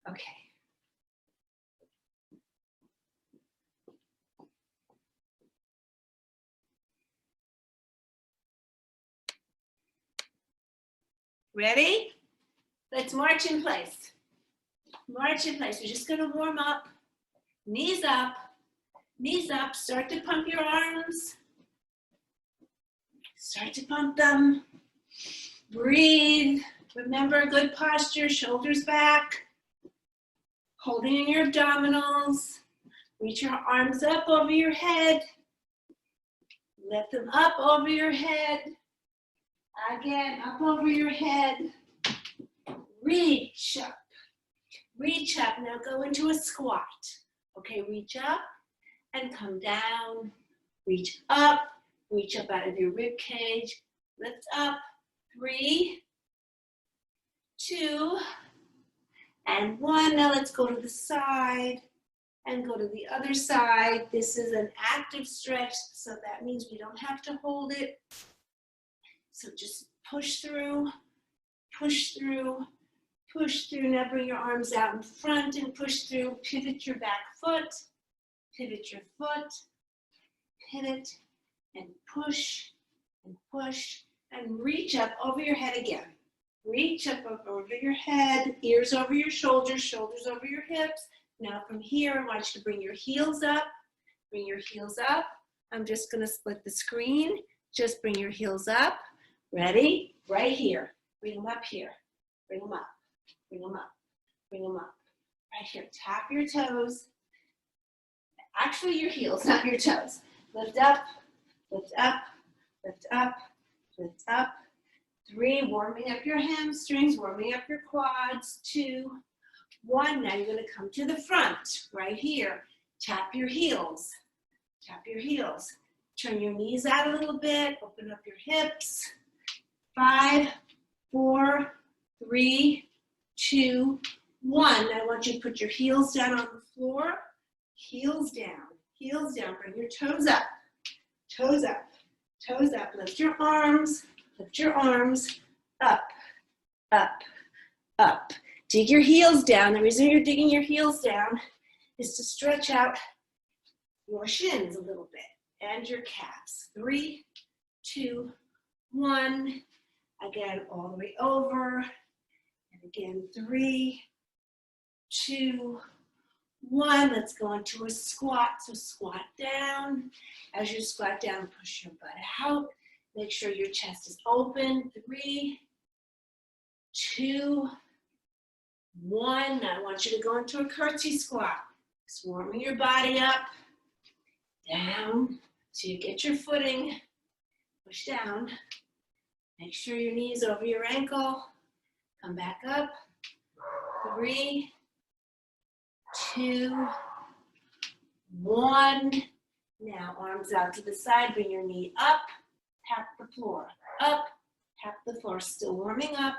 Okay. Ready? Let's march in place. March in place. We're just going to warm up. Knees up. Knees up. Start to pump your arms. Start to pump them. Breathe. Remember, good posture. Shoulders back. Holding in your abdominals. Reach your arms up over your head. Lift them up over your head. Again, up over your head. Reach up. Reach up. Now go into a squat. Okay, reach up and come down. Reach up. Reach up out of your rib cage. Lift up. 3, 2, and 1. Now let's go to the side and go to the other side. This is an active stretch, so that means we don't have to hold it. So just push through, push through, push through. Now bring your arms out in front and push through. Pivot your back foot, pivot your foot, pivot and push and reach up over your head again. Reach up over your head, ears over your shoulders, shoulders over your hips. Now from here, I want you to bring your heels up. Bring your heels up. I'm just gonna split the screen. Just bring your heels up. Ready? Right here. Bring them up here. Bring them up. Bring them up. Bring them up. Right here. Tap your toes. Actually, your heels, not your toes. Lift up. Lift up. Lift up. Lift up. 3, warming up your hamstrings, warming up your quads. 2, 1. Now you're going to come to the front, right here. Tap your heels. Tap your heels. Turn your knees out a little bit. Open up your hips. 5, 4, 3, 2, 1. I want you to put your heels down on the floor. Heels down. Heels down. Bring your toes up. Toes up. Toes up. Lift your arms. Lift your arms. Up. Up. Up. Dig your heels down. The reason you're digging your heels down is to stretch out your shins a little bit and your calves. 3, 2, 1. Again, all the way over. And again, 3, 2, 1. Let's go into a squat. So squat down. As you squat down, push your butt out. Make sure your chest is open. 3, 2, 1. Now I want you to go into a curtsy squat. Just warming your body up. Down. So you get your footing. Push down. Make sure your knees over your ankle. Come back up. 3, 2, 1. Now arms out to the side. Bring your knee up. Tap the floor. Up. Tap the floor. Still warming up.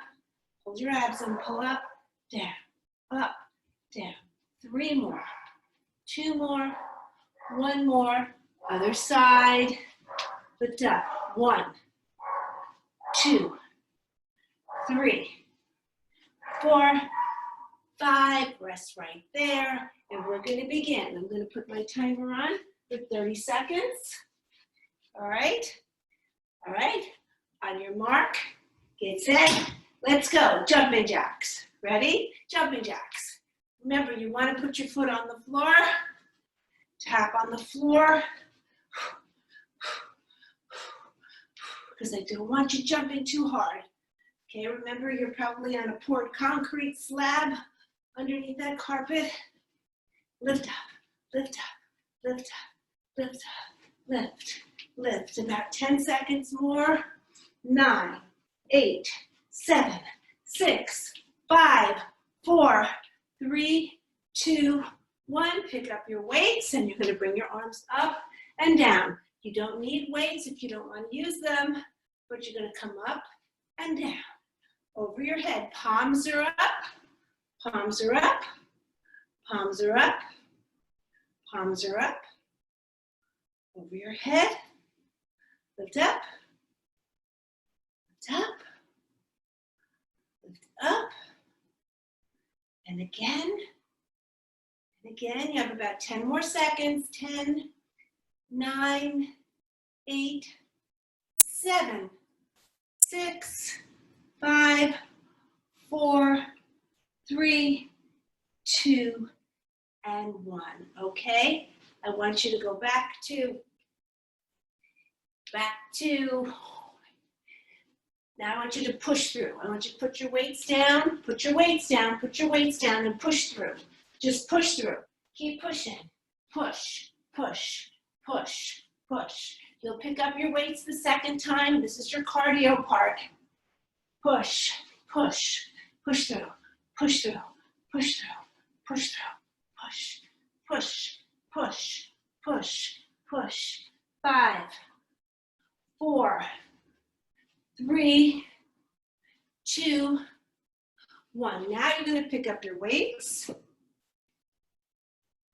Hold your abs and pull up. Down. Up. Down. 3 more. 2 more. 1 more. Other side. Lift up. 1, 2, 3, 4, 5. Rest right there. And we're going to begin. I'm going to put my timer on for 30 seconds. All right. All right. On your mark, get set. Let's go. Jumping jacks. Ready? Jumping jacks. Remember, you want to put your foot on the floor. Tap on the floor. Because I don't want you jumping too hard. Okay, remember you're probably on a poured concrete slab underneath that carpet. Lift up, lift up, lift up, lift up, lift, lift. About 10 seconds more. 9, 8, 7, 6, 5, 4, 3, 2, 1. Pick up your weights and you're going to bring your arms up and down. You don't need weights if you don't want to use them, but you're going to come up and down. Over your head. Palms are up. Palms are up. Palms are up. Palms are up. Over your head. Lift up. Lift up. Lift up. And again. And again, you have about 10 more seconds. 10, 9, 8, 7, 6, 5, 4, 3, 2, and 1. Okay? I want you to go back to, now I want you to push through. I want you to put your weights down, put your weights down, put your weights down, and push through. Just push through. Keep pushing. Push, push, push, push. You'll pick up your weights the second time. This is your cardio part. Push, push, push through, push through, push through, push through, push, push, push, push, push. 5, 4, 3, 2, 1. Now you're going to pick up your weights.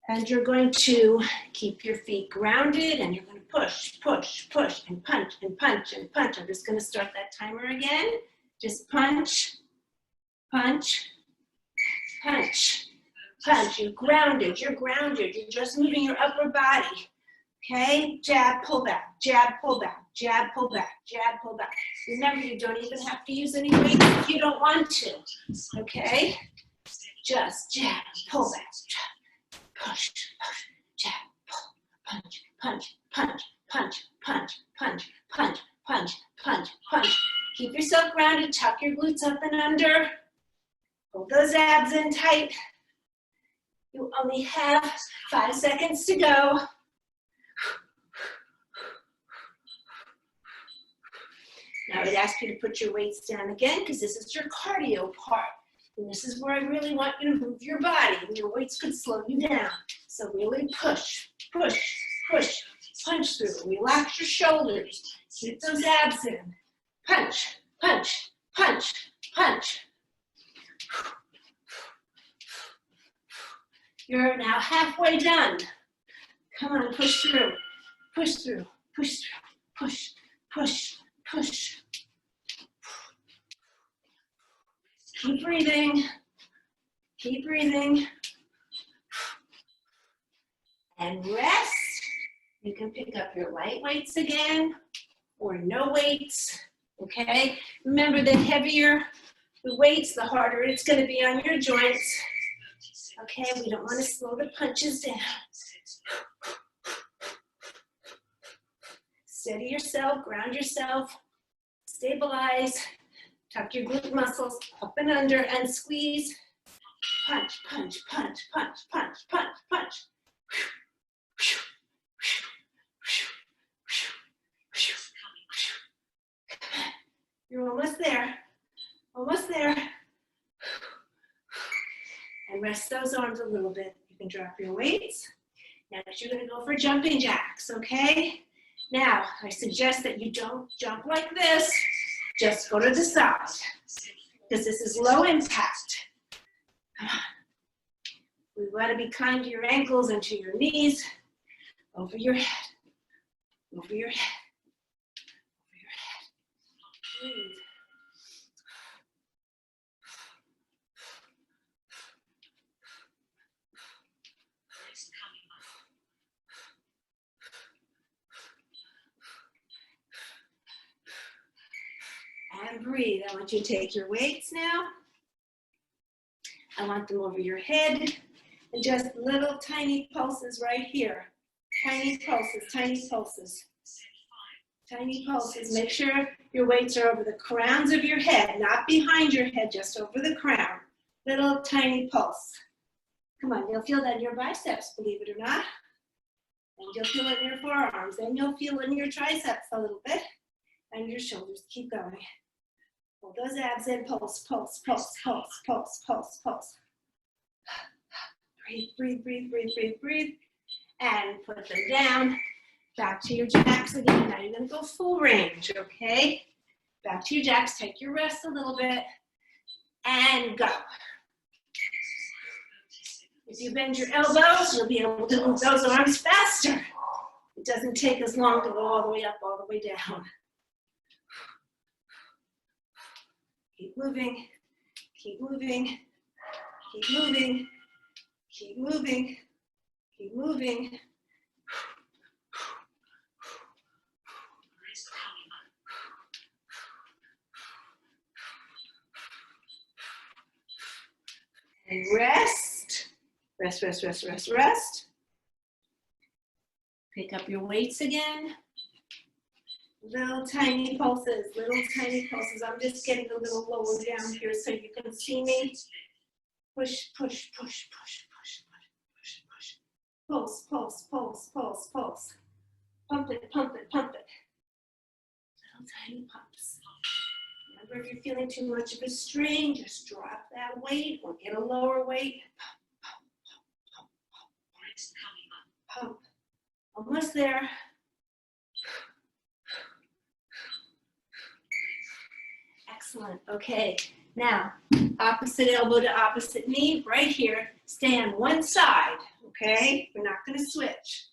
And you're going to keep your feet grounded and you're going to push, push, push, and punch, and punch, and punch. I'm just going to start that timer again. Just punch, punch, punch, punch. You're grounded, you're grounded. You're just moving your upper body. Okay? Jab, pull back, jab, pull back, jab, pull back, jab, pull back. Remember, you don't even have to use any weight if you don't want to. Okay? Just jab, pull back, jab, push, push, jab, pull, punch, punch, punch, punch, punch, punch, punch, punch, punch, punch. Keep yourself grounded, tuck your glutes up and under. Hold those abs in tight. You only have 5 seconds to go. Now I would ask you to put your weights down again because this is your cardio part. And this is where I really want you to move your body. And your weights could slow you down. So really push, push, push, punch through. Relax your shoulders. Keep those abs in. Punch, punch, punch, punch. You're now halfway done. Come on, push through, push through, push through, push, push, push. Keep breathing, keep breathing. And rest. You can pick up your light weights again or no weights, okay? Remember, the heavier the weights, the harder it's gonna be on your joints. Okay, we don't wanna slow the punches down. Steady yourself, ground yourself, stabilize, tuck your glute muscles up and under and squeeze. Punch, punch, punch, punch, punch, punch, punch. You're almost there, almost there. And rest those arms a little bit. You can drop your weights. Next, you're gonna go for jumping jacks, okay? Now, I suggest that you don't jump like this. Just go to the side, because this is low impact. Come on. We've got to be kind to your ankles and to your knees. Over your head, over your head, over your head. Breathe. And breathe. I want you to take your weights now. I want them over your head. And just little tiny pulses right here. Tiny pulses, tiny pulses. Tiny pulses. Make sure your weights are over the crowns of your head, not behind your head, just over the crown. Little tiny pulse. Come on, you'll feel that in your biceps, believe it or not. And you'll feel it in your forearms. Then you'll feel it in your triceps a little bit. And your shoulders. Keep going. Hold those abs in. Pulse, pulse, pulse, pulse, pulse, pulse, pulse. Breathe, breathe, breathe, breathe, breathe, breathe. And put them down. Back to your jacks again. Now you're going to go full range, okay? Back to your jacks. Take your rest a little bit. And go. If you bend your elbows, you'll be able to move those arms faster. It doesn't take as long to go all the way up, all the way down. Keep moving. Keep moving. Keep moving. Keep moving. Keep moving. And rest. Rest, rest, rest, rest, rest. Pick up your weights again. Little tiny pulses, little tiny pulses. I'm just getting a little lower down here so you can see me. Push, push, push, push, push, push, push, push. Pulse, pulse, pulse, pulse, pulse. Pump it, pump it, pump it. Little tiny pumps. Remember, if you're feeling too much of a strain, just drop that weight or get a lower weight. Pump, pump, pump, pump. Almost there. Excellent. Okay. Now, opposite elbow to opposite knee, right here. Stay on one side. Okay? We're not going to switch.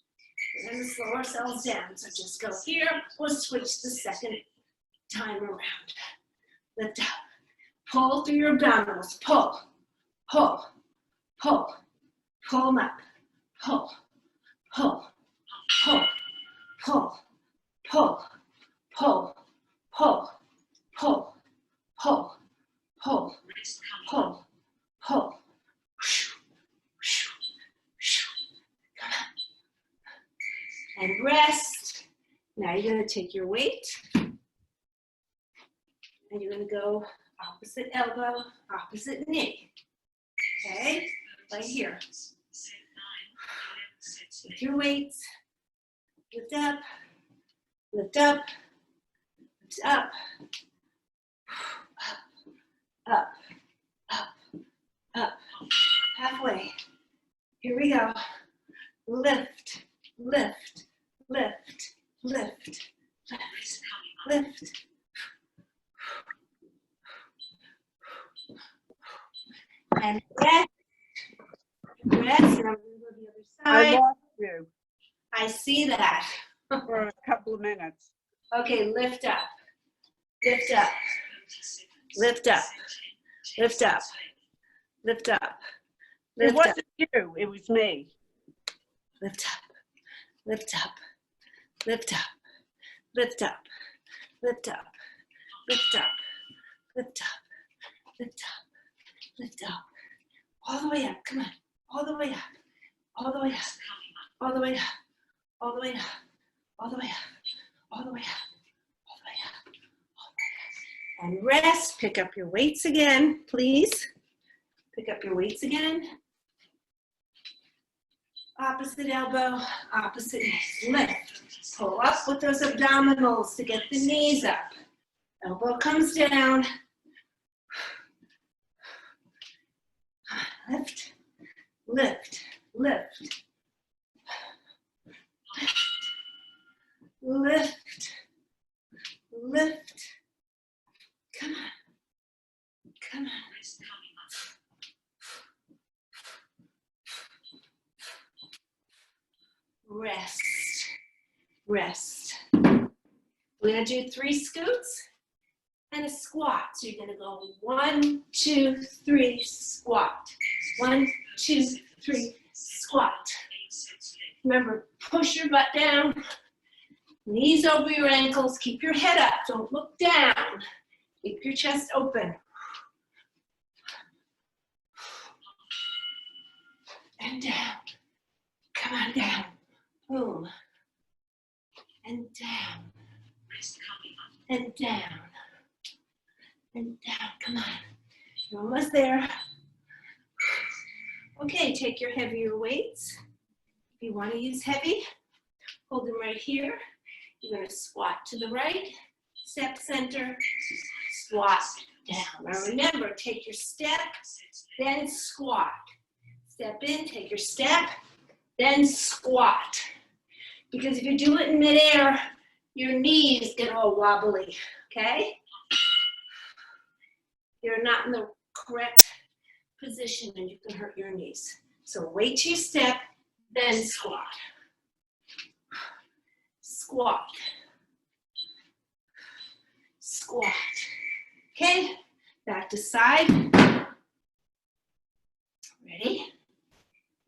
We're going to slow ourselves down. So just go here. We'll switch the second time around. Lift up. Pull through your abdominals. Pull, pull, pull. Pull them up. Pull, pull, pull, pull, pull, pull, pull, pull, pull, pull, pull, pull. Come on. And rest. Now you're going to take your weight. And you're going to go opposite elbow, opposite knee. Okay? Right here. With your weights. Lift up. Lift up. Lift up. Up. Up. Up. Halfway. Here we go. Lift. Lift. Lift. Lift. Lift. Lift. And rest. Rest. And I'm going to go to the other side. I lost you I see that. for a couple of minutes. Okay, lift up. Lift up. Lift up. Lift up. Lift up. It Lift up. wasn't you, it was me. Lift up. Lift up. Lift up. Lift up. Lift up. Lift up. Lift up. Lift up. Lift up. All the way up. Come on. All the way up. All the way up. All the way up. All the way up. All the way up. All the way up. All the way up. All the way up. And rest. Pick up your weights again, please. Pick up your weights again. Opposite elbow, opposite knee. Lift. Pull up with those abdominals to get the knees up. Elbow comes down. Lift, lift, lift. Lift, lift. Come on. Come on. Rest, rest. We're going to do 3 scoots and a squat. So you're going to go 1, 2, 3, squat. 1, 2, 3, squat. Remember, push your butt down, knees over your ankles, keep your head up, don't look down. Keep your chest open. And down. Come on, down. Boom. And down. And down. And down. Come on. You're almost there. Okay, take your heavier weights. If you want to use heavy, hold them right here. You're going to squat to the right, step center, squat down. Now remember, take your step, then squat. Step in, take your step, then squat. Because if you do it in midair, your knees get all wobbly, okay? You're not in the correct position and you can hurt your knees. So wait till you step, then squat. Squat. Squat. Okay, back to side. Ready?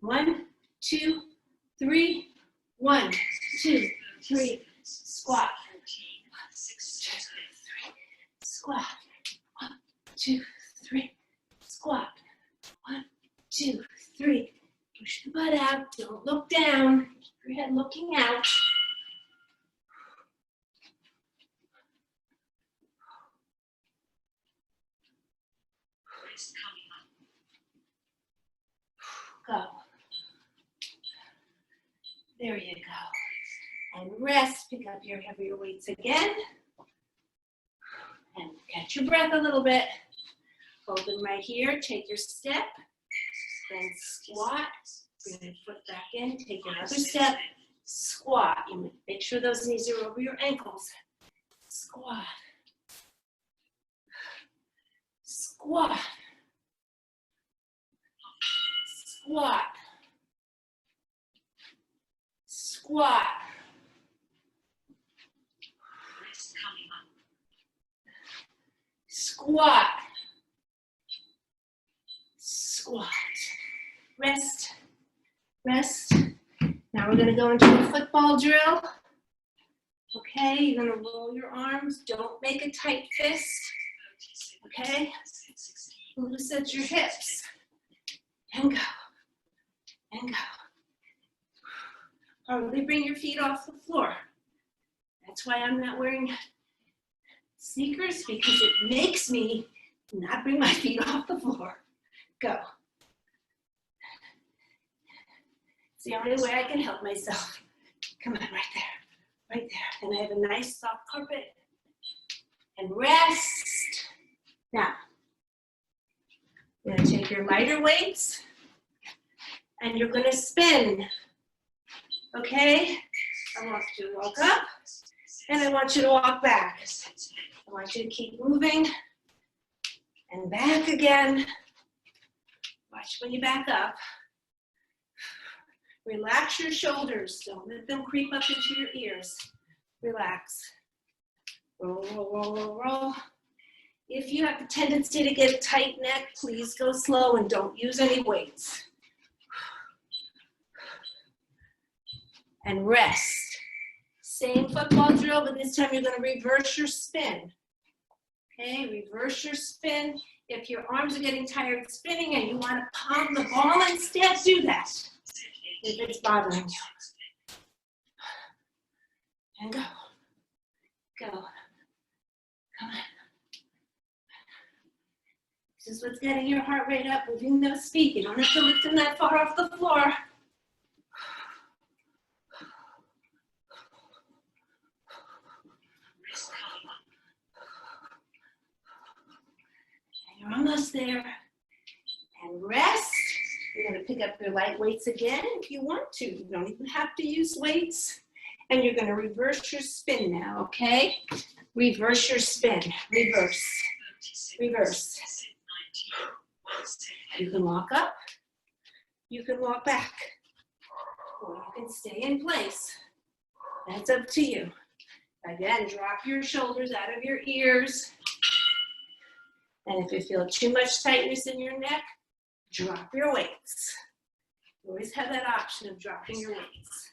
1, 2, 3. 1, 2, 3. Squat. 1, 2, 3. Squat. 1, 2, 3. Squat. 1, 2, 3. Push the butt out. Don't look down. Keep your head looking out. Go. There you go. And rest. Pick up your heavier weights again. And catch your breath a little bit. Hold them right here. Take your step. Then squat. Bring your foot back in. Take another step. Squat. You make sure those knees are over your ankles. Squat. Squat. Squat. Squat. Squat. Squat. Rest. Rest. Now we're going to go into a football drill. Okay, you're going to roll your arms. Don't make a tight fist. Okay? Loosen your hips. And go. And go. Probably bring your feet off the floor. That's why I'm not wearing sneakers, because it makes me not bring my feet off the floor. Go. It's the only way I can help myself. Come on, right there. Right there. And I have a nice soft carpet. And rest. Now, you're going to take your lighter weights and you're going to spin. Okay? I want you to walk up and I want you to walk back. I want you to keep moving and back again. Watch when you back up. Relax your shoulders. Don't let them creep up into your ears. Relax. Roll, roll, roll, roll, roll. If you have the tendency to get a tight neck, please go slow and don't use any weights. And rest. Same football drill, but this time you're going to reverse your spin. Okay, reverse your spin. If your arms are getting tired spinning and you want to palm the ball instead, do that. If it's bothering you. And go. Go. Come on. This is what's getting your heart rate up, moving those feet. You don't have to lift them that far off the floor. And you're almost there. And rest. You're going to pick up your light weights again if you want to. You don't even have to use weights. And you're going to reverse your spin now, okay? Reverse your spin. Reverse. Reverse. You can walk up. You can walk back. Or you can stay in place. That's up to you. Again, drop your shoulders out of your ears. And if you feel too much tightness in your neck, drop your weights. You always have that option of dropping your weights.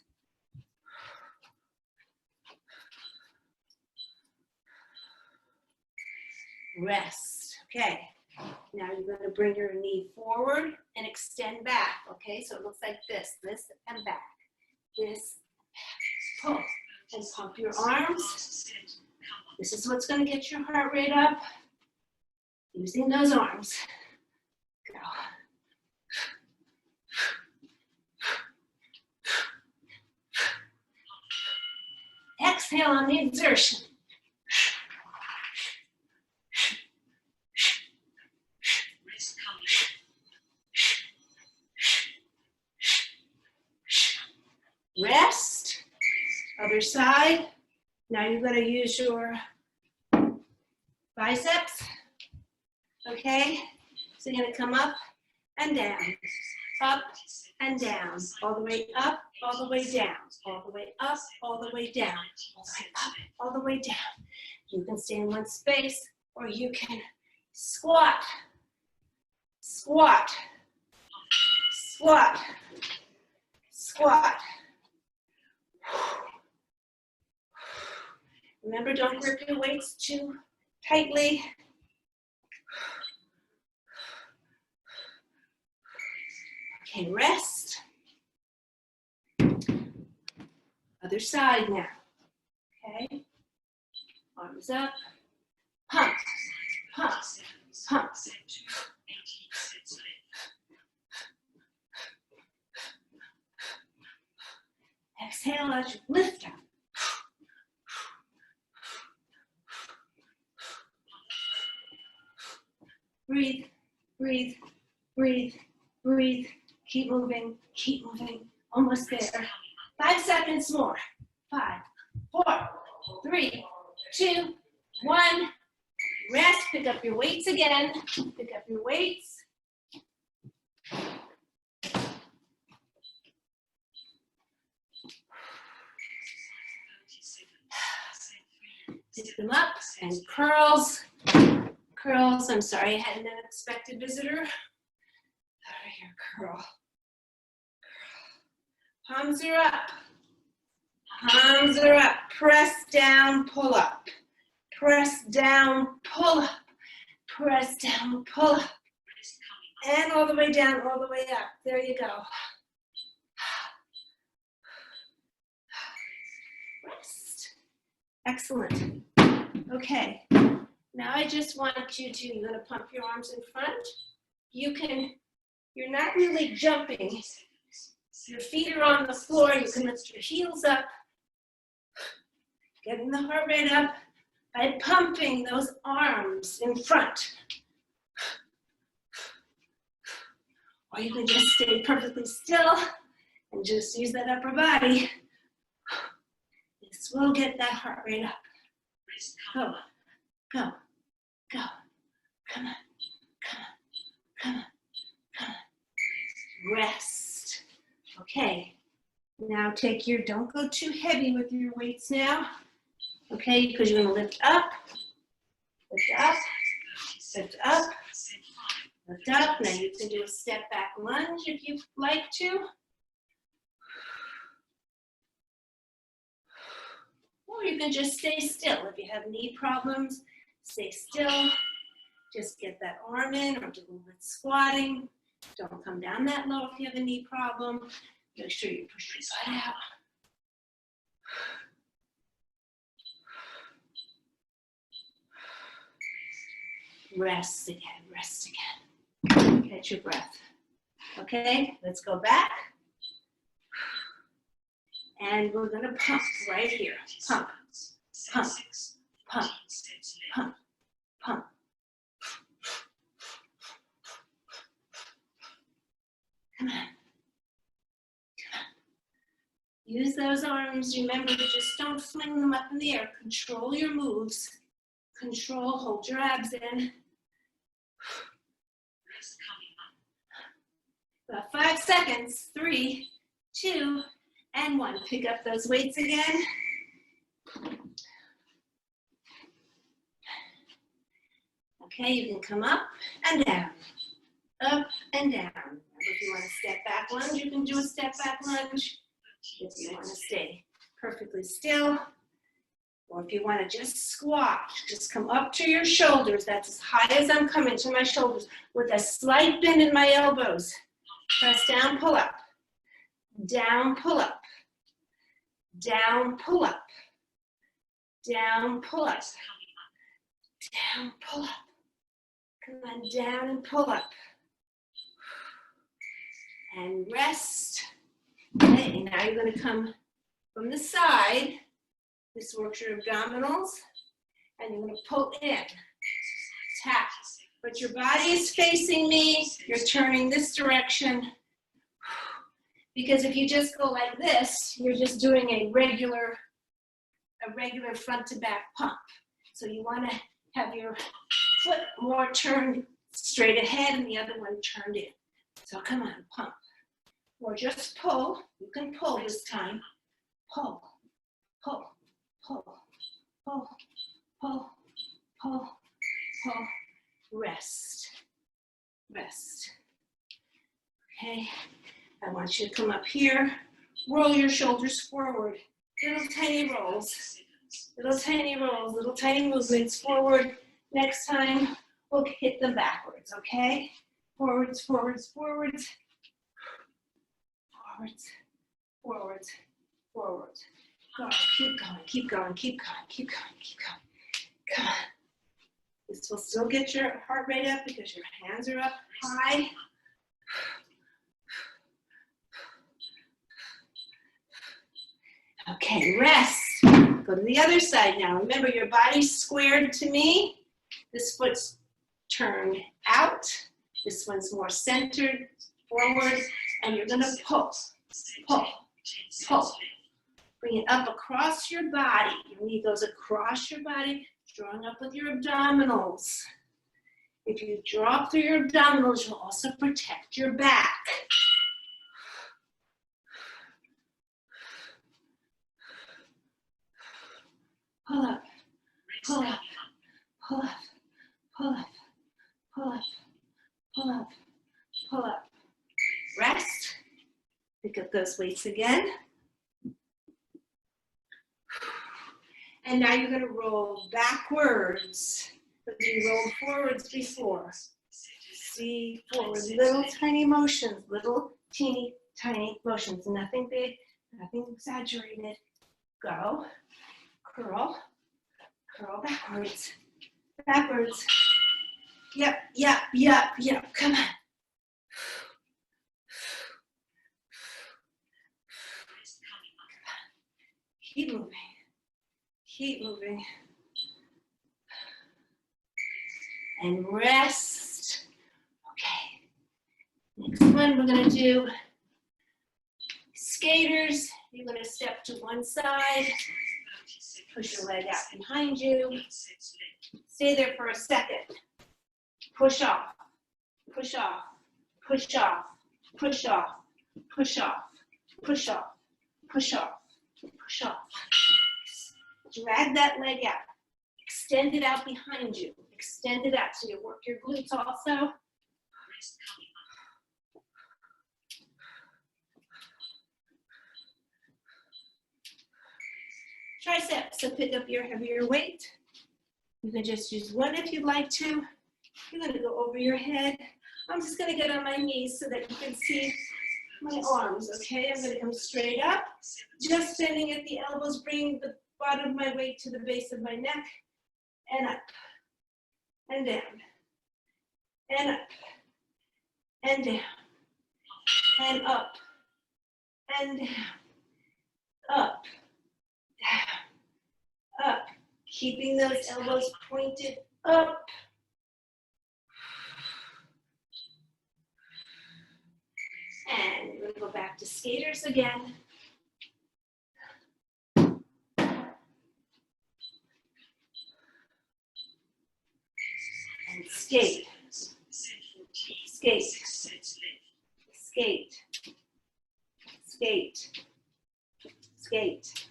Rest. Okay. Now you're going to bring your knee forward and extend back. Okay, so it looks like this and back. This, pull, and pump your arms. This is what's going to get your heart rate up. Using those arms. Go. Exhale on the exertion. Rest. Other side. Now you're going to use your biceps. Okay? So you're going to come up and down. Up and down. All the way up, all the way down. All the way up, all the way down. All the way up, all the way down. You can stay in one space or you can squat. Squat. Squat. Squat. Remember, don't grip your weights too tightly. Okay, rest. Other side now. Okay, arms up. Pump, pump, pump. Exhale as you lift up. Breathe, breathe, breathe, breathe. Keep moving, keep moving. Almost there. 5 seconds more. 5, 4, 3, 2, 1. Rest, pick up your weights again. Pick up your weights. Pick them up and curls. Curls, I'm sorry, I had an unexpected visitor. Over here, curl. Palms are up. Palms are up. Press down, pull up. Press down, pull up. Press down, pull up. And all the way down, all the way up. There you go. Rest. Excellent. Okay. Now I just want you to, you're going to pump your arms in front. You're not really jumping. Your feet are on the floor. You can lift your heels up. Getting the heart rate up by pumping those arms in front. Or you can just stay perfectly still and just use that upper body. This will get that heart rate up. Go, go, go. Come on, come on, come on, come on. Rest. Okay. Now don't go too heavy with your weights now. Okay, because you're going to lift up, lift up, lift up, lift up. Now you can do a step back lunge if you'd like to. Or you can just stay still. If you have knee problems, stay still. Just get that arm in or do a little bit squatting. Don't come down that low if you have a knee problem. Make sure you push your butt out. Rest again, rest again. Catch your breath. Okay, let's go back. And we're gonna pump right here. Pump, pump, pump, pump, pump. Come on. Come on. Use those arms. Remember, just don't fling them up in the air. Control your moves. Control, hold your abs in. About 5 seconds. 3, 2, and 1. Pick up those weights again. Okay, you can come up and down. Up and down. Remember, if you want to step back lunge, you can do a step back lunge. If you want to stay perfectly still, or if you want to just squat, just come up to your shoulders. That's as high as I'm coming to my shoulders with a slight bend in my elbows. Press down, pull up. Down, pull up. Down, pull up. Down, pull up. Down, pull up. Come on, down and pull up. And rest. Okay, now you're going to come from the side. This works your abdominals. And you're going to pull in. Tap. But your body is facing me. You're turning this direction. Because if you just go like this, you're just doing a regular front to back pump. So you want to have your foot more turned straight ahead and the other one turned in. So come on, pump. Or just pull. You can pull this time. Pull, pull, pull, pull, pull, pull, pull. Rest, rest. Okay, I want you to come up here, roll your shoulders forward, little tiny rolls, little tiny rolls, little tiny movements forward. Next time, we'll hit them backwards, okay? Forwards, forwards, forwards, forwards, forwards, forwards. Go, keep going, keep going, keep going, keep going, keep going. Come on. This will still get your heart rate up because your hands are up high. Okay, rest. Go to the other side now. Remember, your body's squared to me. This foot's turned out. This one's more centered forward. And you're going to pull, pull, pull. Bring it up across your body. Your knee goes across your body, drawing up with your abdominals. If you draw up through your abdominals, you'll also protect your back. Pull up, pull up, pull up, pull up, pull up, pull up, pull up. Rest. Pick up those weights again. And now you're going to roll backwards, because you rolled forwards before. See, forward, little tiny motions, little teeny tiny motions. Nothing big, nothing exaggerated. Go. Curl, curl backwards, backwards. Yep, yep, yep, yep, come on. Keep moving, keep moving. And rest. Okay, next one we're gonna do skaters. You're gonna step to one side. Push your leg out behind you. Stay there for a second. Push off, push off, push off, push off, push off, push off, push off, push off. Drag that leg out. Extend it out behind you. Extend it out so you work your glutes also. Triceps, so pick up your heavier weight. You can just use one if you'd like to. You're gonna go over your head. I'm just gonna get on my knees so that you can see my arms, okay? I'm gonna come straight up, just bending at the elbows, bringing the bottom of my weight to the base of my neck, and up, and down, and up, and down, and up, and down, up, down, up. Keeping those elbows pointed up. And we're gonna go back to skaters again. And skate, skate, skate, skate, skate.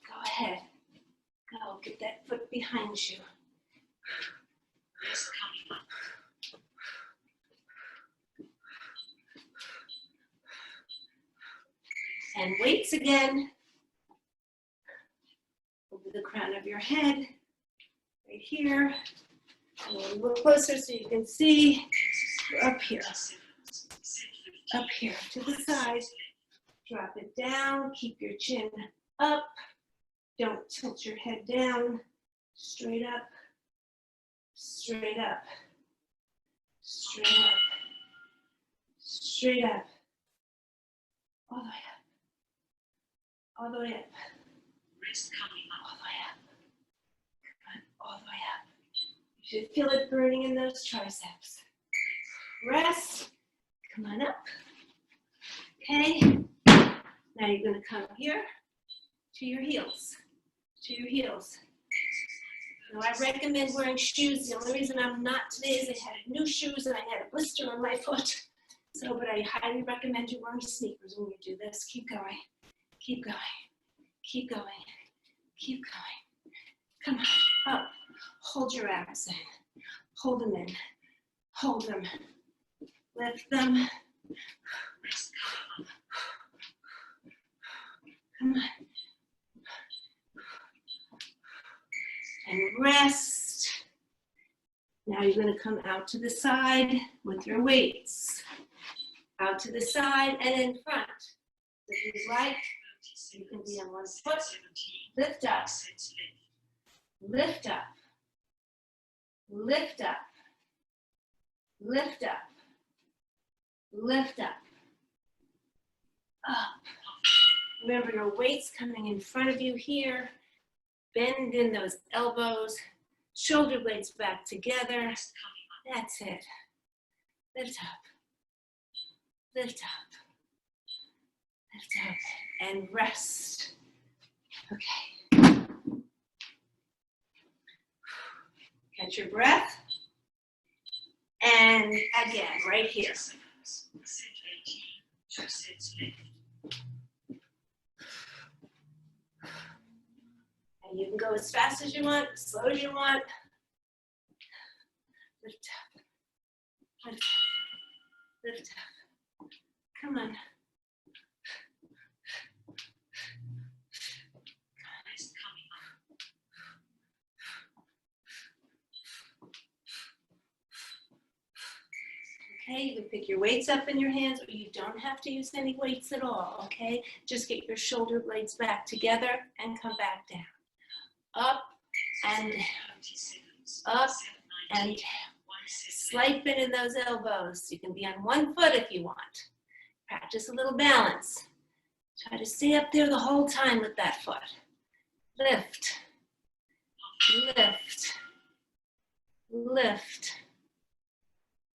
Go ahead. Go, get that foot behind you. And weights again. Over the crown of your head. Right here. And a little closer so you can see. You're up here. Up here to the side. Drop it down. Keep your chin up. Don't tilt your head down. Straight up. Straight up. Straight up. Straight up. All the way up. All the way up. Wrist coming up. All the way up. Come on, all the way up. You should feel it burning in those triceps. Rest. Come on up. Okay. Now you're going to come here to your heels. To your heels. Now I recommend wearing shoes. The only reason I'm not today is I had new shoes and I had a blister on my foot. So, but I highly recommend you wearing sneakers when you do this. Keep going. Keep going. Keep going. Keep going. Come on, up. Hold your abs in. Hold them in. Hold them. Lift them. Come on. And rest. Now you're going to come out to the side with your weights. Out to the side and in front. If you'd like, you can be on one foot. Lift up. Lift up. Lift up. Lift up. Lift up. Up. Remember your weights coming in front of you here. Bend in those elbows. Shoulder blades back together. That's it. Lift up. Lift up. Lift up. And rest. Okay. Catch your breath. And again, right here. And you can go as fast as you want, as slow as you want. Lift up. Lift up. Lift up. Come on. Okay, you can pick your weights up in your hands, or you don't have to use any weights at all, okay? Just get your shoulder blades back together and come back down. Up and down. Up and down. Slight bend in those elbows. You can be on one foot if you want. Practice a little balance. Try to stay up there the whole time with that foot. Lift. Lift. Lift.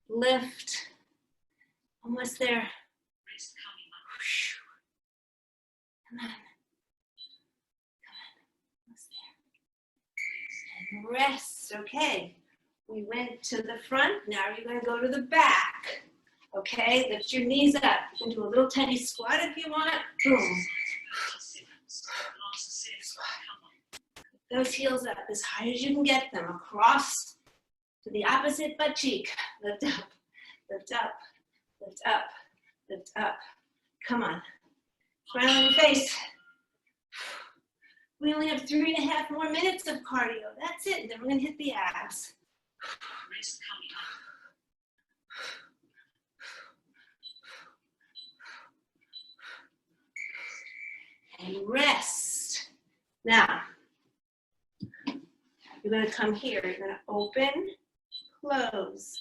Lift. Almost there. Come on. Come on. Almost there. And rest. Okay. We went to the front. Now you're going to go to the back. Okay. Lift your knees up. You can do a little tiny squat if you want. Boom. Those heels up as high as you can get them. Across to the opposite butt cheek. Lift up, lift up, lift up, lift up. Come on. Smile on your face. We only have 3.5 more minutes of cardio. That's it. Then we're going to hit the abs. And rest. Now, you're going to come here. You're going to open, close,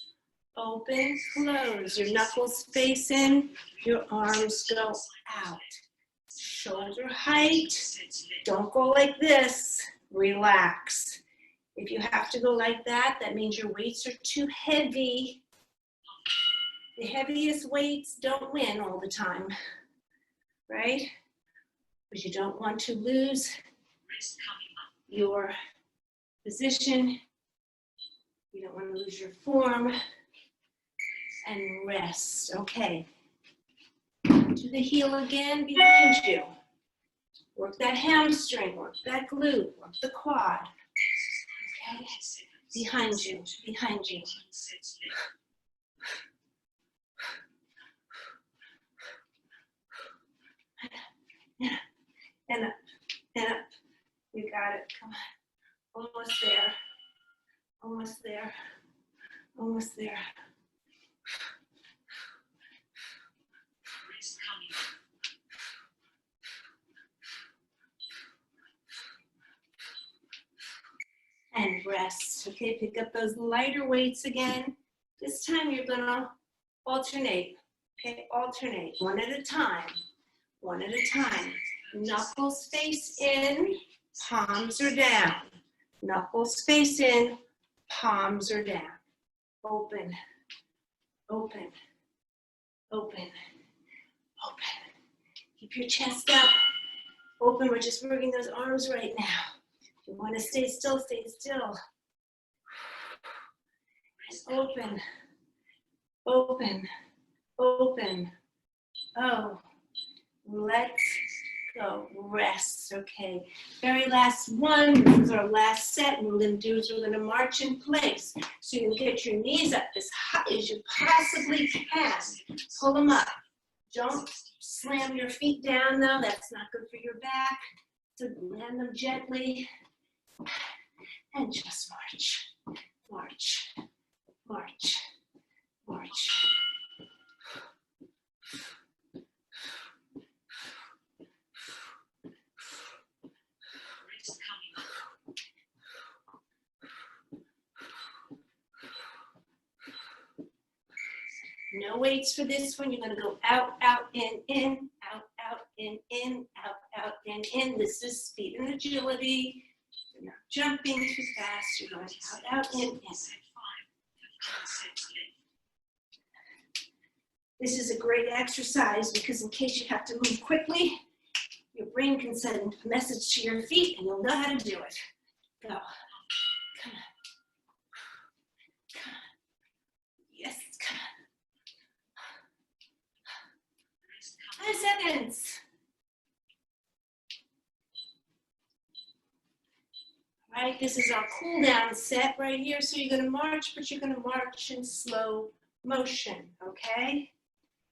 open, close. Your knuckles face in, your arms go out. Shoulder height. Don't go like this. Relax. If you have to go like that, that means your weights are too heavy. The heaviest weights don't win all the time, right? But you don't want to lose your position. You don't want to lose your form. And rest. Okay. To the heel again behind you. Work that hamstring, work that glute, work the quad. Okay. Behind you, behind you. And up, and up. You got it. Come on. Almost there. Almost there. Almost there. And rest. Okay, pick up those lighter weights again. This time you're gonna alternate. Okay, alternate. One at a time. One at a time. Knuckles face in, palms are down. Knuckles face in, palms are down. Open, open, open, open. Keep your chest up. Open, we're just working those arms right now. If you want to stay still, stay still. Open, open, open. Oh, let's go, rest, okay. Very last one, this is our last set, and what we're gonna do is we're gonna march in place. So you can get your knees up as high as you possibly can. Pull them up. Don't slam your feet down though, that's not good for your back. So land them gently, and just march, march, march, march. No weights for this one. You're going to go out, out, in, out, out, in, out, out, in. This is speed and agility. You're not jumping too fast. You're going out, out, in. This is a great exercise because in case you have to move quickly, your brain can send a message to your feet and you'll know how to do it. Go. Come on. Come on. Yes, come on. 5 seconds. All right, this is our cool down set right here. So you're gonna march, but you're gonna march in slow motion, okay?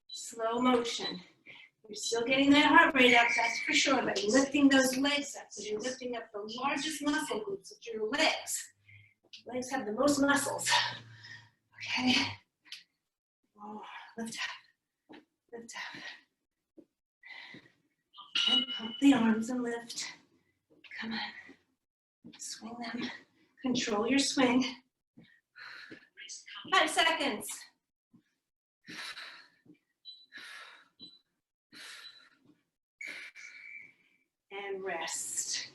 Slow motion. You're still getting that heart rate up, that's for sure, but you're lifting those legs up. So you're lifting up the largest muscle groups of your legs. Legs have the most muscles, okay? Oh, lift up, lift up. And pump the arms and lift. Come on. Swing them. Control your swing. 5 seconds. And rest.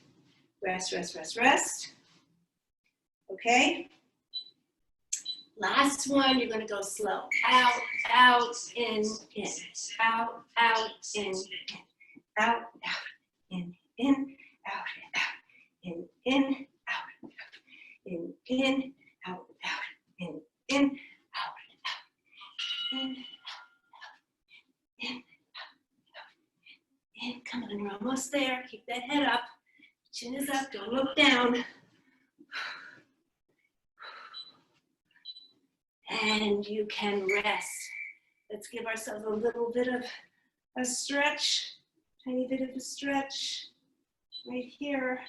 Rest, rest, rest, rest. Okay. Last one, you're going to go slow. Out, out, in, out, out, in, out, out, in, out, out, in, out, out, in, out, out, in, out, out, in, in, in. Come on, we're almost there. Keep that head up. Chin is up. Don't look down. And you can rest. Let's give ourselves a little bit of a stretch. Tiny bit of a stretch right here.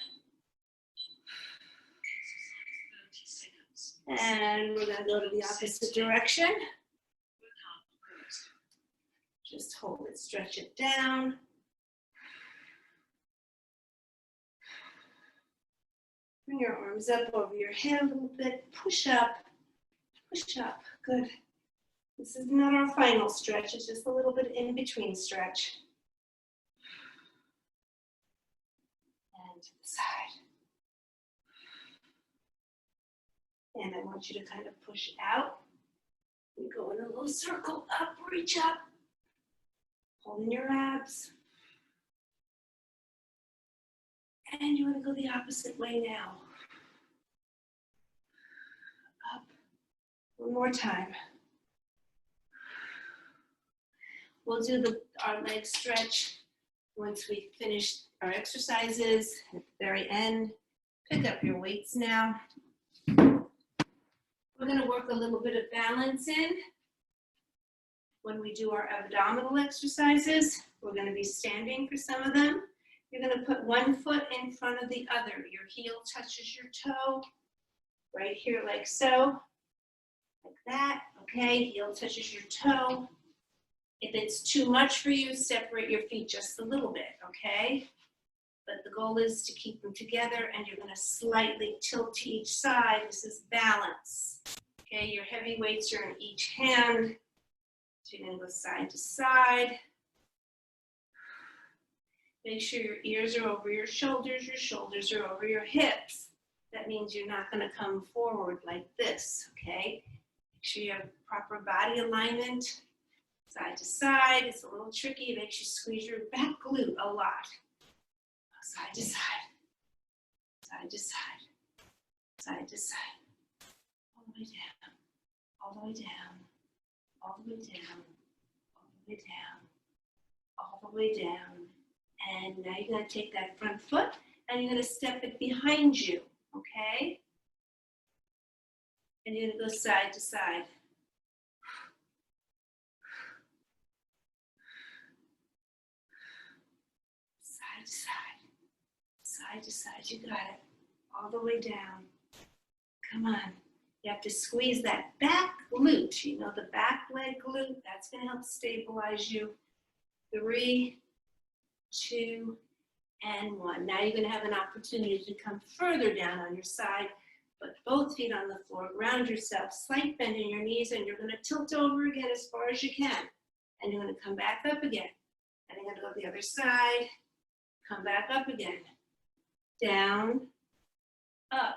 And we're going to go to the opposite direction. Just hold it, stretch it down. Bring your arms up over your head a little bit. Push up. Push up. Good. This is not our final stretch. It's just a little bit in between stretch. And to the side. And I want you to kind of push out. You go in a little circle up, reach up. Holding your abs. And you want to go the opposite way now. Up. One more time. We'll do our leg stretch once we finish our exercises at the very end. Pick up your weights now. We're going to work a little bit of balance in. When we do our abdominal exercises, we're going to be standing for some of them. You're going to put one foot in front of the other. Your heel touches your toe, right here like so, like that, okay? Heel touches your toe. If it's too much for you, separate your feet just a little bit, okay? But the goal is to keep them together, and you're going to slightly tilt to each side. This is balance, okay? Your heavy weights are in each hand. So you're going to go side to side. Make sure your ears are over your shoulders are over your hips. That means you're not going to come forward like this, okay? Make sure you have proper body alignment. Side to side, it's a little tricky. It makes you squeeze your back glute a lot. Side to side, side to side, side to side. All the way down, all the way down, all the way down, all the way down, all the way down, And now you're going to take that front foot and you're going to step it behind you, okay? And you're going to go side to side. Side to side. Side to side. You got it. All the way down. Come on. You have to squeeze that back glute. You know the back leg glute? That's going to help stabilize you. 3, 2, and 1. Now you're going to have an opportunity to come further down on your side, but both feet on the floor. Ground yourself. Slight bend in your knees, and you're going to tilt over again as far as you can. And you're going to come back up again. And you're going to go to the other side. Come back up again. Down, up,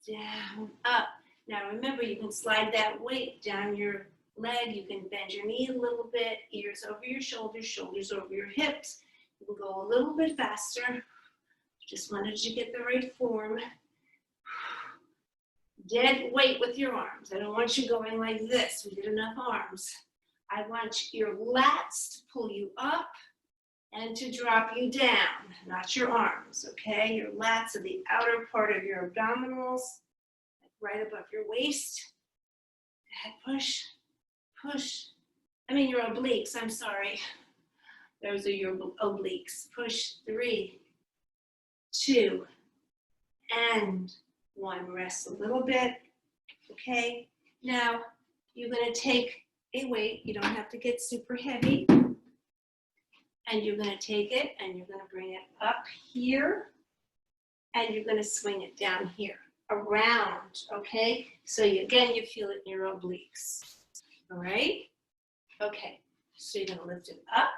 down, up. Now remember, you can slide that weight down your leg. You can bend your knee a little bit, ears over your shoulders, shoulders over your hips. You can go a little bit faster. Just wanted you to get the right form. Dead weight with your arms. I don't want you going like this. We did enough arms. I want your lats to pull you up and to drop you down, not your arms, okay? Your lats are the outer part of your abdominals, right above your waist. Go ahead, push, push. I mean your obliques, I'm sorry. Those are your obliques. Push, 3, 2, and 1. Rest a little bit, okay? Now, you're gonna take a weight. You don't have to get super heavy. And you're gonna take it and you're gonna bring it up here and you're gonna swing it down here, around, okay? So again, you feel it in your obliques, all right? Okay, so you're gonna lift it up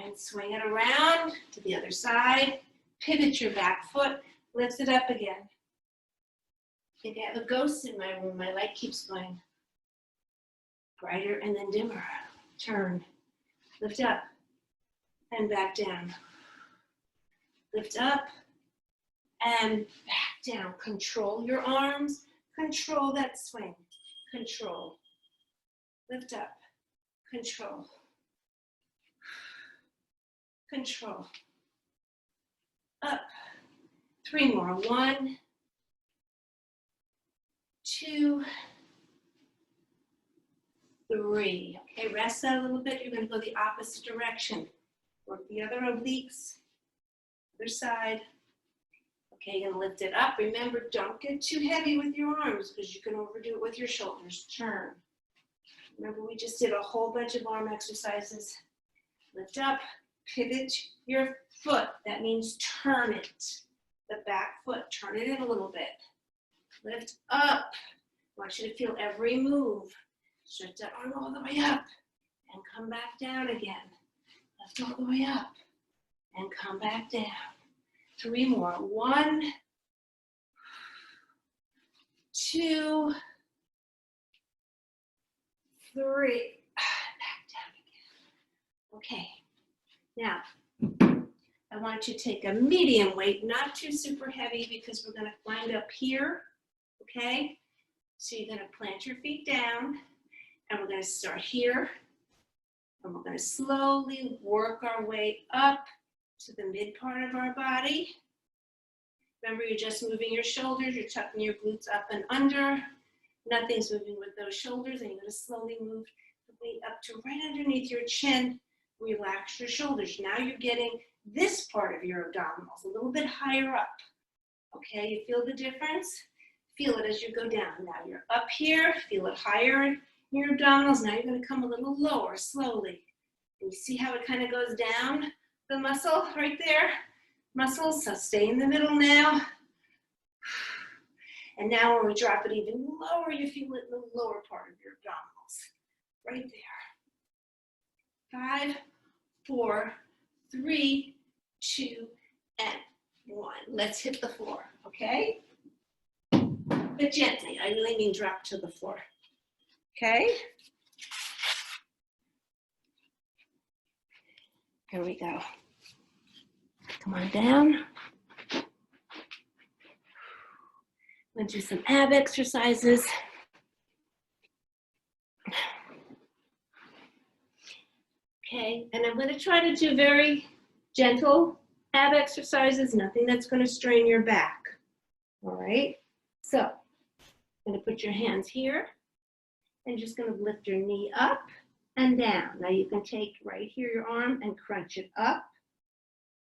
and swing it around to the other side, pivot your back foot, lift it up again. I think I have a ghost in my room. My light keeps going brighter and then dimmer. Turn, lift up. And back down. Lift up and back down. Control your arms. Control that swing. Control. Lift up. Control. Control. Up. 3 more. 1, 2, 3. Okay, rest that a little bit. You're going to go the opposite direction. Work the other obliques, other side. Okay, you're gonna lift it up. Remember, don't get too heavy with your arms because you can overdo it with your shoulders. Turn. Remember, we just did a whole bunch of arm exercises. Lift up, pivot your foot. That means turn it. The back foot, turn it in a little bit. Lift up. I want you to feel every move. Stretch that arm all the way up and come back down again. Lift all the way up and come back down. 3 more. 1, 2, 3. Back down again. Okay. Now, I want you to take a medium weight, not too super heavy because we're going to wind up here. Okay? So you're going to plant your feet down and we're going to start here. And we're going to slowly work our way up to the mid part of our body. Remember, you're just moving your shoulders. You're tucking your glutes up and under. Nothing's moving with those shoulders. And you're going to slowly move the weight up to right underneath your chin. Relax your shoulders. Now you're getting this part of your abdominals a little bit higher up. Okay, you feel the difference? Feel it as you go down. Now you're up here. Feel it higher in your abdominals. Now you're going to come a little lower slowly. And you see how it kind of goes down the muscle right there? Muscles, so stay in the middle now. And now when we drop it even lower, you feel it in the lower part of your abdominals. Right there. 5, 4, 3, 2, and 1. Let's hit the floor, okay? But gently, I really mean drop to the floor. Okay? Here we go. Come on down. We'll do some ab exercises. Okay, and I'm going to try to do very Gentle ab exercises, nothing that's going to strain your back. All right, so I'm going to put your hands here and just going to lift your knee up and down. Now you can take right here your arm and crunch it up,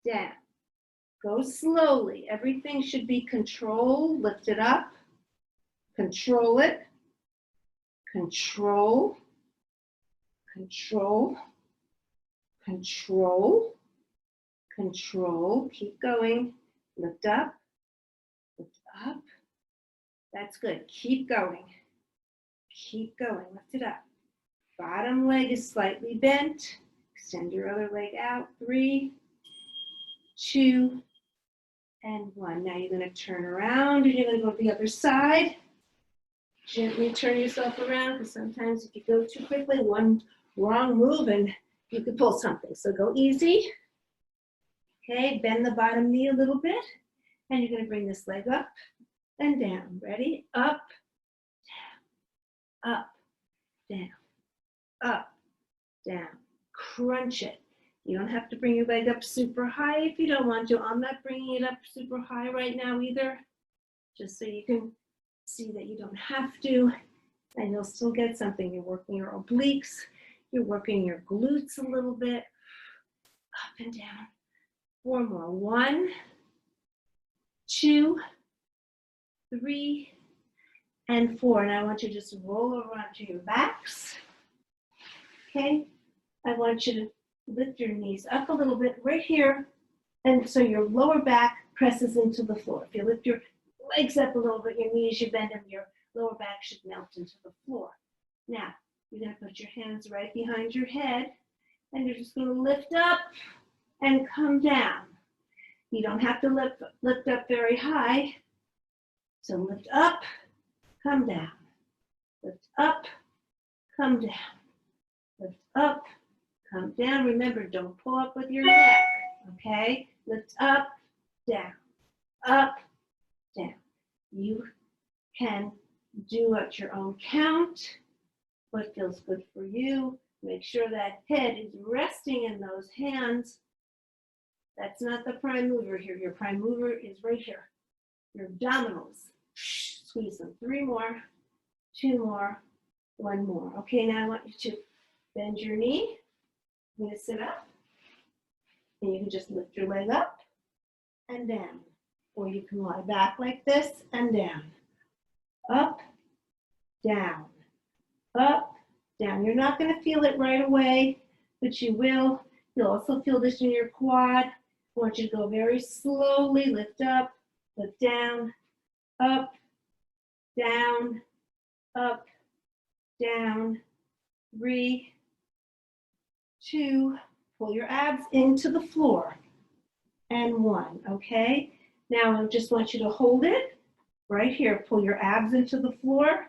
down. Go slowly. Everything should be controlled. Lift it up, control it, control, control, control, control. Keep going. Lift up, lift up. That's good. Keep going. Keep going. Lift it up. Bottom leg is slightly bent. Extend your other leg out. 3, 2, and 1. Now you're going to turn around and you're going to go to the other side. Gently turn yourself around because sometimes if you go too quickly, one wrong move and you could pull something. So go easy. Okay, bend the bottom knee a little bit. And you're going to bring this leg up and down. Ready? Up, down, up, down, up, down. Crunch it. You don't have to bring your leg up super high if you don't want to. I'm not bringing it up super high right now either, just so you can see that you don't have to, and you'll still get something. You're working your obliques, you're working your glutes a little bit, up and down. 4 more. 1, 2, 3, and 4. And I want you to just roll over onto your backs. Okay, I want you to lift your knees up a little bit right here, and so your lower back presses into the floor. If you lift your legs up a little bit, your knees, you bend them, your lower back should melt into the floor. Now, you're going to put your hands right behind your head, and you're just going to lift up and come down. You don't have to lift up very high. So lift up, come down. Lift up, come down. Lift up, come down. Remember, don't pull up with your neck, okay? Lift up, down, up, down. You can do at your own count what feels good for you. Make sure that head is resting in those hands. That's not the prime mover here. Your prime mover is right here. Your abdominals. Squeeze them. 3 more, 2 more, 1 more. Okay, now I want you to bend your knee. You're going to sit up. And you can just lift your leg up and down. Or you can lie back like this and down. Up, down, up, down. You're not going to feel it right away, but you will. You'll also feel this in your quad. I want you to go very slowly. Lift up, lift down, up, down, up, down. 3, 2, pull your abs into the floor. And 1, okay? Now I just want you to hold it right here. Pull your abs into the floor.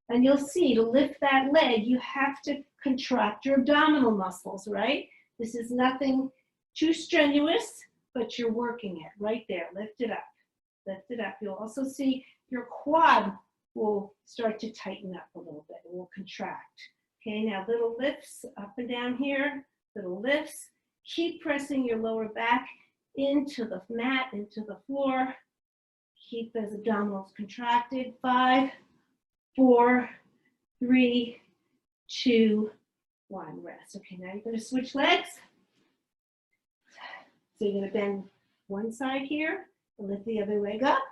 And you'll see, to lift that leg, you have to contract your abdominal muscles, right? This is nothing too strenuous, but you're working it right there. Lift it up. Lift it up. You'll also see your quad will start to tighten up a little bit. It will contract. Okay, now little lifts up and down here. Little lifts. Keep pressing your lower back into the mat, into the floor. Keep those abdominals contracted. 5, 4, 3, 2, 1. Rest. Okay, now you're going to switch legs. So you're going to bend one side here and lift the other leg up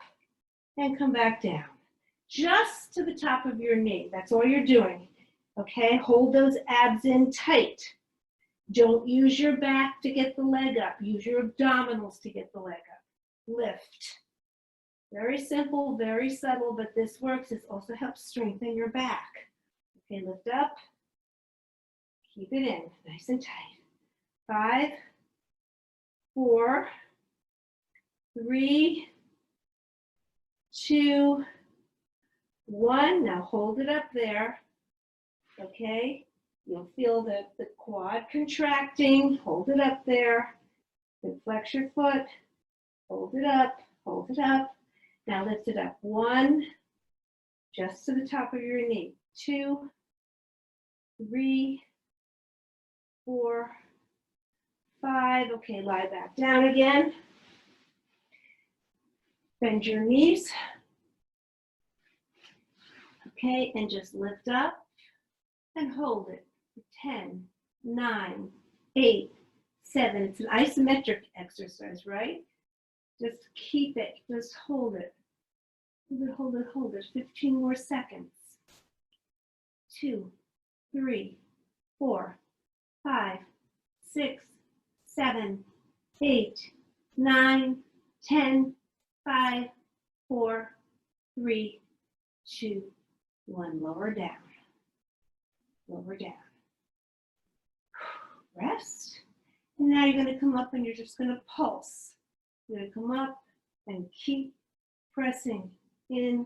and come back down. Just to the top of your knee. That's all you're doing. Okay, hold those abs in tight. Don't use your back to get the leg up. Use your abdominals to get the leg up. Lift. Very simple, very subtle, but this works. This also helps strengthen your back. Okay, lift up. Keep it in, nice and tight. 5, 4, 3, 2, 1. Now hold it up there. Okay, you'll feel the quad contracting. Hold it up there. Then flex your foot. Hold it up. Hold it up. Now lift it up. 1, just to the top of your knee. 2, 3, 4, 5. Okay, lie back down again. Bend your knees. Okay, and just lift up and hold it. 10, 9, 8, 7. It's an isometric exercise, right? Just keep it. Just hold it. Hold it, hold it, hold it. 15 more seconds. 2, 3, 4, 5, 6, 7, 8, 9, 10, 5, 4, 3, 2, 1. Lower down. Lower down. Rest. And now you're going to come up and you're just going to pulse. You're going to come up and keep pressing in.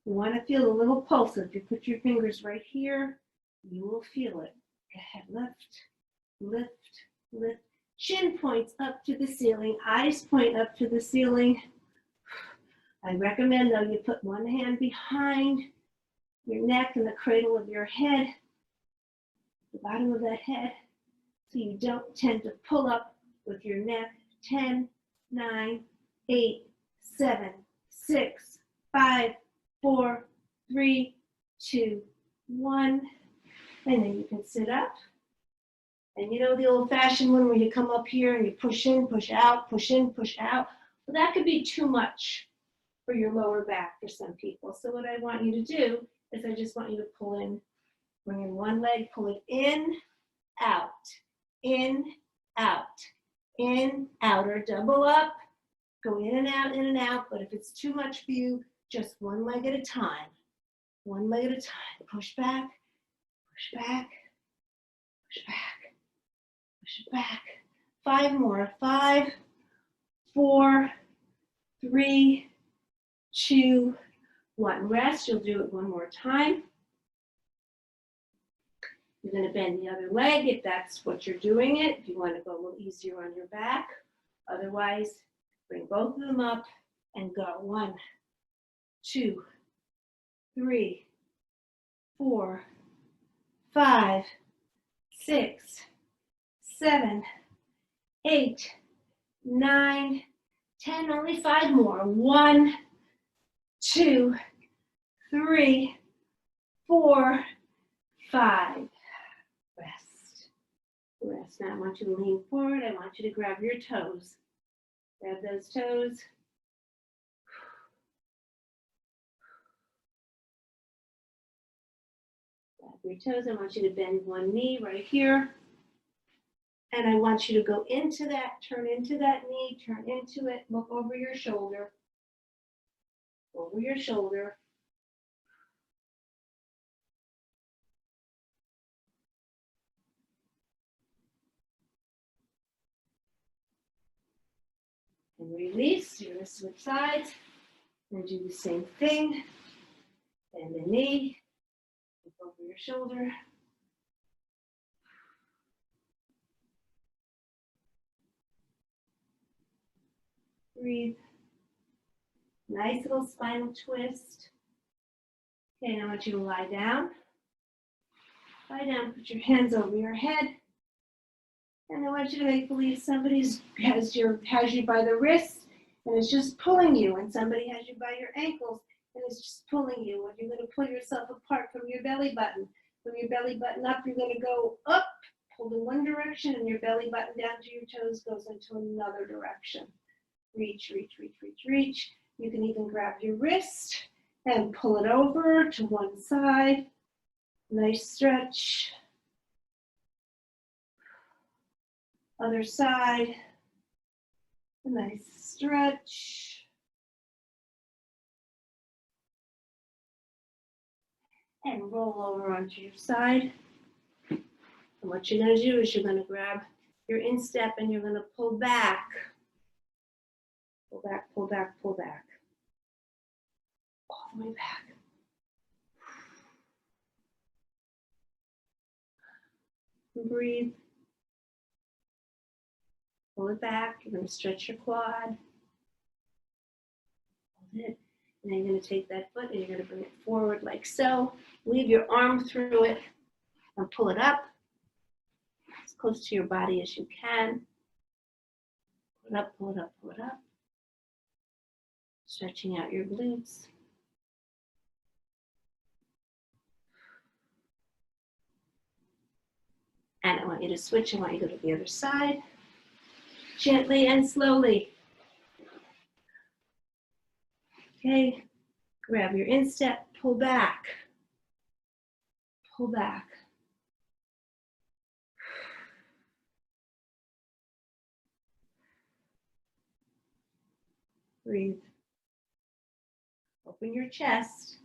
You want to feel a little pulse. If you put your fingers right here, you will feel it. Go ahead, lift, lift, lift. Chin points up to the ceiling, eyes point up to the ceiling. I recommend though you put one hand behind your neck and the cradle of your head, the bottom of that head, so you don't tend to pull up with your neck. 10, 9, 8, 7, 6, 5, 4, 3, 2, 1. And then you can sit up. And you know the old-fashioned one where you come up here and you push in, push out, push in, push out. Well, that could be too much for your lower back for some people. So what I want you to do is I just want you to pull in, bring in one leg, pull it in, out, in, out, in, out, or double up, go in and out, in and out. But if it's too much for you, just one leg at a time. One leg at a time. Push back, push back, push back, push it back. 5 more. 5, 4, 3, 2, 1. Rest. You'll do it one more time. You're going to bend the other leg if that's what you're doing it. If you want to go a little easier on your back. Otherwise, bring both of them up and go. 1, 2, 3, 4, 5, 6, 7, 8, 9, 10. Only 5 more. 1, 2, 3, 4, 5. Rest. Rest. Now I want you to lean forward. I want you to grab your toes. Grab those toes. Grab your toes. I want you to bend one knee right here. And I want you to go into that, turn into that knee, turn into it, look over your shoulder. Over your shoulder. And release. You're going to switch sides and do the same thing. Bend the knee, look over your shoulder. Breathe. Nice little spinal twist. Okay, now I want you to lie down. Lie down, put your hands over your head. And I want you to make believe somebody has you by the wrist and is just pulling you, and somebody has you by your ankles and is just pulling you. And you're going to pull yourself apart from your belly button. From your belly button up, you're going to go up, pull in one direction, and your belly button down to your toes goes into another direction. Reach, reach, reach, reach, reach. You can even grab your wrist and pull it over to one side. Nice stretch. Other side. A nice stretch. And roll over onto your side. And what you're going to do is you're going to grab your instep and you're going to pull back. Pull back, pull back, pull back. All the way back. And breathe. Pull it back. You're going to stretch your quad. Hold it. And then you're going to take that foot and you're going to bring it forward like so. Leave your arm through it and pull it up as close to your body as you can. it up, pull it up, pull it up. Stretching out your glutes. And I want you to switch. I want you to go to the other side. Gently and slowly. Okay, grab your instep, pull back. Pull back. Breathe. Open your chest.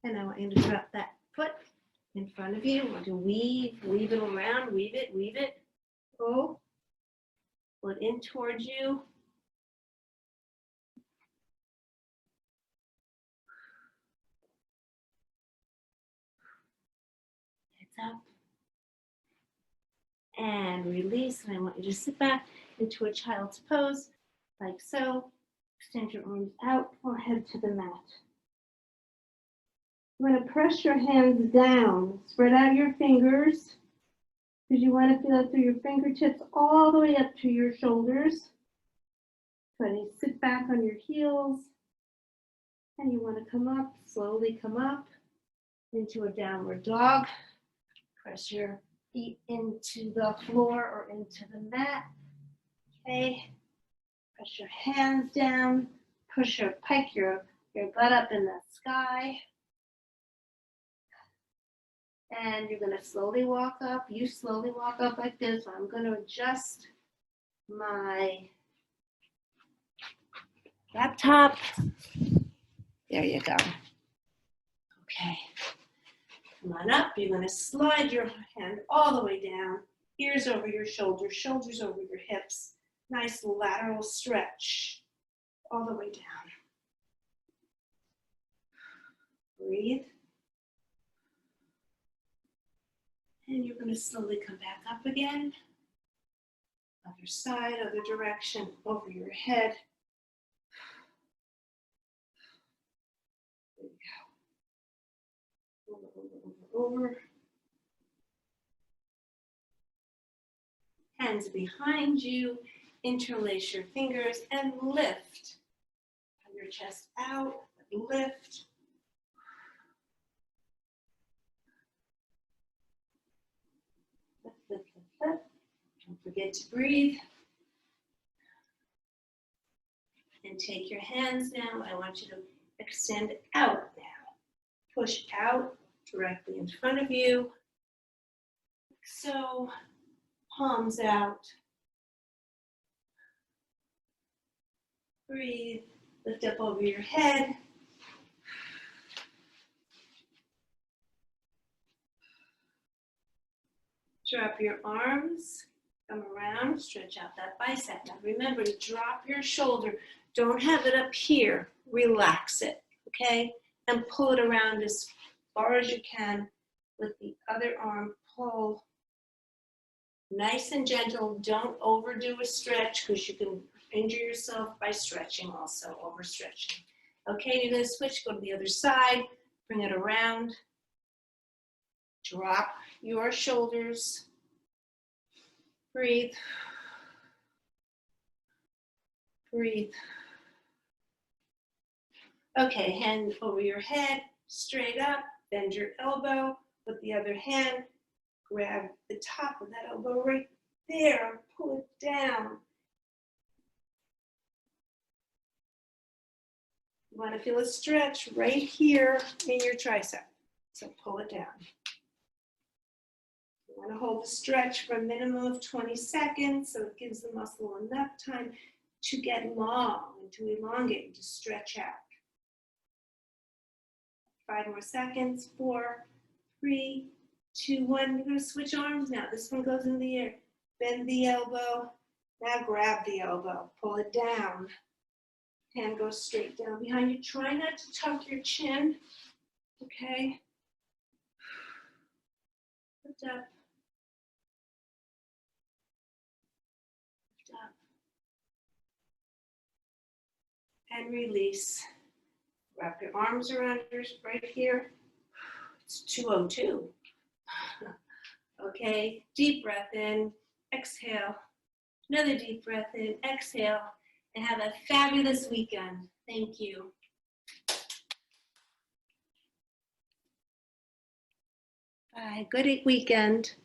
And I want you to drop that foot in front of you. I want to weave it around, weave it. Oh, pull it in towards you. It's up. And release. And I want you to sit back into a child's pose, like so. Extend your arms out or head to the mat. You want to press your hands down. Spread out your fingers because you want to feel it through your fingertips all the way up to your shoulders. Try to sit back on your heels. And you want to come up, slowly come up into a downward dog. Press your feet into the floor or into the mat. Okay. Press your hands down. Push your pike your butt up in the sky. And you're going to slowly walk up. You slowly walk up like this. I'm going to adjust my laptop. There you go. Okay. Come on up. You're going to slide your hand all the way down. Ears over your shoulders, shoulders over your hips. Nice lateral stretch all the way down. Breathe. And you're going to slowly come back up again. Other side, other direction, over your head. There you go. Over. Hands behind you. Interlace your fingers and lift. Pull your chest out, lift. Lift, lift, lift, lift. Don't forget to breathe. And take your hands now. I want you to extend out now. Push out directly in front of you. So, palms out. Breathe. Lift up over your head. Drop your arms, come around, stretch out that bicep. Now remember to drop your shoulder. Don't have it up here. Relax it, okay? And pull it around as far as you can with the other arm. Pull. Nice and gentle. Don't overdo a stretch because you can injure yourself by stretching also, overstretching. Okay, you're going to switch, go to the other side, bring it around. Drop your shoulders. Breathe. Breathe. Okay, hand over your head, straight up, bend your elbow with the other hand. Grab the top of that elbow right there, pull it down. You want to feel a stretch right here in your tricep, so pull it down. You want to hold the stretch for a minimum of 20 seconds, so it gives the muscle enough time to get long and to elongate and to stretch out. 5 more seconds, 4, 3, 2, 1. You're going to switch arms now. This one goes in the air. Bend the elbow. Now grab the elbow. Pull it down. Hand goes straight down behind you. Try not to tuck your chin. Okay. Lift up. Lift up. And release. Wrap your arms around yours right here. It's 202. Okay, deep breath in, exhale. Another deep breath in, exhale, and have a fabulous weekend. Thank you. Bye. Good weekend.